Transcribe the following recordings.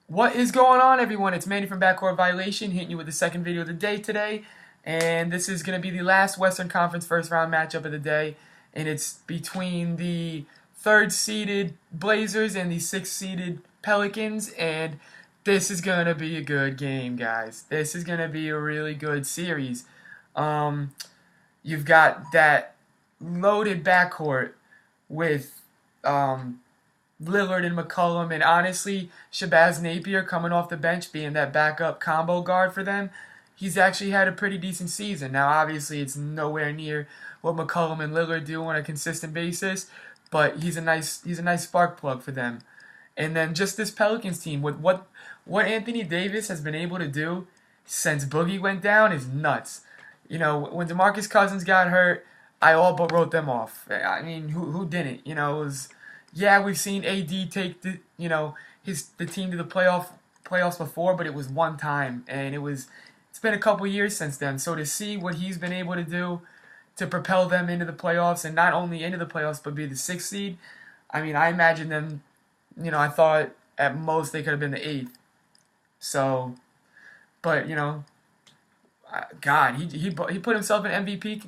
What is going on, everyone? It's Manny from BackCourt Violation hitting you with the second video of the day today. And this is going to be the last Western Conference first round matchup of the day. And it's between the third seeded Blazers and the sixth seeded Pelicans. And this is going to be a good game, guys. This is going to be a really good series. Um, you've got that loaded backcourt with Lillard and McCollum, and honestly, Shabazz Napier coming off the bench, being that backup combo guard for them, he's actually had a pretty decent season. Now, obviously, it's nowhere near what McCollum and Lillard do on a consistent basis, but he's a nice spark plug for them. And then just this Pelicans team with what Anthony Davis has been able to do since Boogie went down is nuts. You know, when DeMarcus Cousins got hurt, I all but wrote them off. I mean, who didn't? You know, it was yeah, we've seen AD take the team to the playoffs before, but it was one time, and it's been a couple years since then. So to see what he's been able to do to propel them into the playoffs, and not only into the playoffs but be the sixth seed, I mean, I imagine them. I thought at most they could have been the eighth. So, but God, he put himself in MVP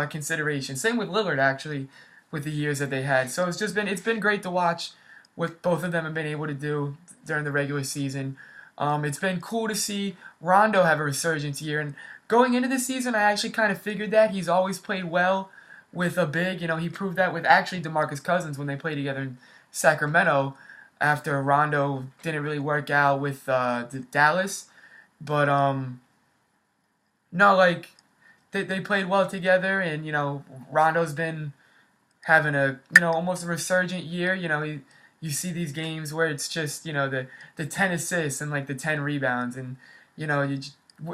consideration. Same with Lillard, actually, with the years that they had. So it's been great to watch what both of them have been able to do during the regular season. It's been cool to see Rondo have a resurgence year. And going into the season, I actually kind of figured that he's always played well with a big. He proved that with actually DeMarcus Cousins when they played together in Sacramento after Rondo didn't really work out with Dallas. But no, like they played well together, and Rondo's been having a almost a resurgent year. You see these games where it's just the 10 assists and like the 10 rebounds, and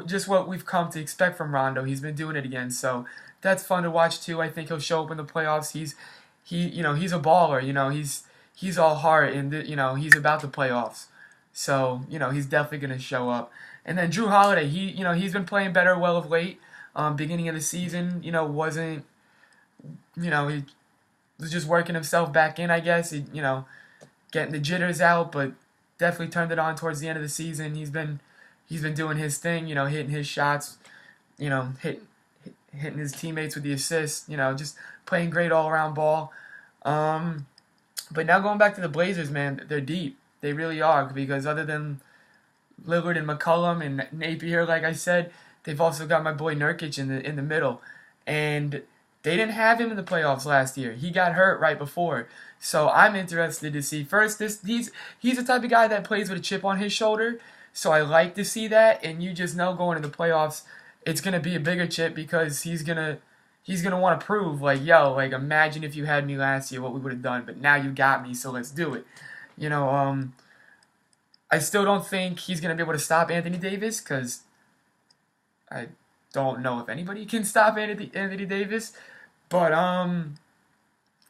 just what we've come to expect from Rondo. He's been doing it again, so that's fun to watch too. I think he'll show up in the playoffs. He's a baller. He's all heart, and he's about the playoffs. So he's definitely gonna show up. And then Drew Holiday, he's been playing better well of late. Beginning of the season, wasn't he was just working himself back in, I guess. Getting the jitters out, but definitely turned it on towards the end of the season. He's been doing his thing, hitting his shots, hitting his teammates with the assists, just playing great all around ball. But now going back to the Blazers, man, they're deep. They really are, because other than Lillard and McCollum and Napier, like I said, they've also got my boy Nurkic in the middle, and they didn't have him in the playoffs last year. He got hurt right before, so I'm interested to see. First, he's the type of guy that plays with a chip on his shoulder, so I like to see that. And you just know going into the playoffs, it's gonna be a bigger chip because he's gonna want to prove like, yo, like imagine if you had me last year, what we would have done. But now you got me, so let's do it. You know, I still don't think he's gonna be able to stop Anthony Davis because I don't know if anybody can stop Anthony Davis. But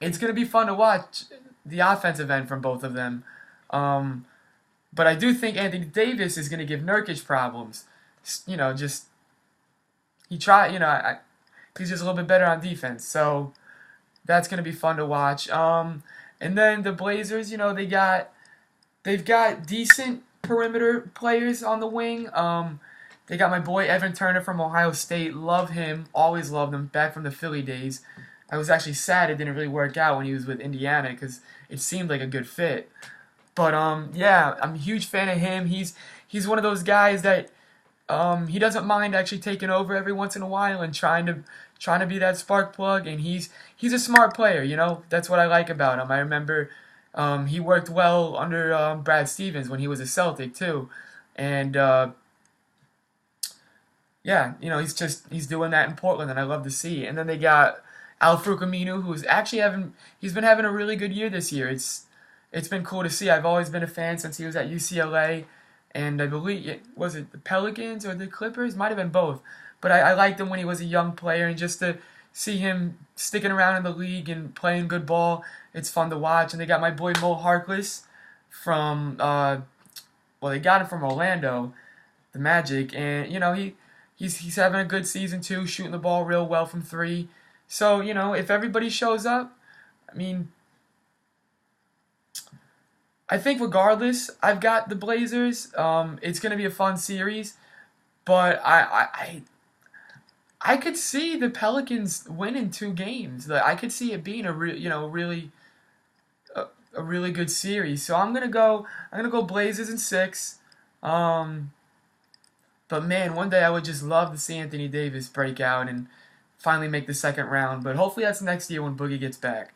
it's gonna be fun to watch the offensive end from both of them. Um, but I do think Anthony Davis is gonna give Nurkic problems. Just he try. He's just a little bit better on defense. So that's gonna be fun to watch. And then the Blazers, they've got decent perimeter players on the wing. They got my boy Evan Turner from Ohio State. Love him. Always loved him. Back from the Philly days. I was actually sad it didn't really work out when he was with Indiana because it seemed like a good fit. But yeah, I'm a huge fan of him. He's one of those guys that he doesn't mind actually taking over every once in a while and trying to be that spark plug. And he's a smart player. That's what I like about him. I remember he worked well under Brad Stevens when he was a Celtic too, and yeah, he's doing that in Portland, and I love to see. And then they got Al-Farouq Aminu, who's actually he's been having a really good year this year. It's been cool to see. I've always been a fan since he was at UCLA, and I believe was it the Pelicans or the Clippers? Might have been both. But I liked him when he was a young player, and just to see him sticking around in the league and playing good ball, it's fun to watch. And they got my boy Mo Harkless from they got him from Orlando, the Magic, and he's having a good season too, shooting the ball real well from three. So if everybody shows up, I mean, I think regardless, I've got the Blazers. It's going to be a fun series, but I could see the Pelicans winning 2 games. Like, I could see it being a, a really good series. So I'm gonna go Blazers in 6. Um, but man, one day I would just love to see Anthony Davis break out and finally make the second round. But hopefully that's next year when Boogie gets back.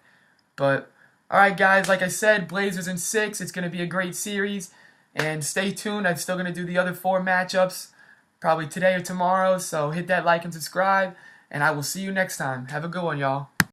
But all right, guys, like I said, Blazers in 6. It's gonna be a great series, and stay tuned. I'm still gonna do the other 4 matchups probably today or tomorrow. So hit that like and subscribe, and I will see you next time. Have a good one, y'all.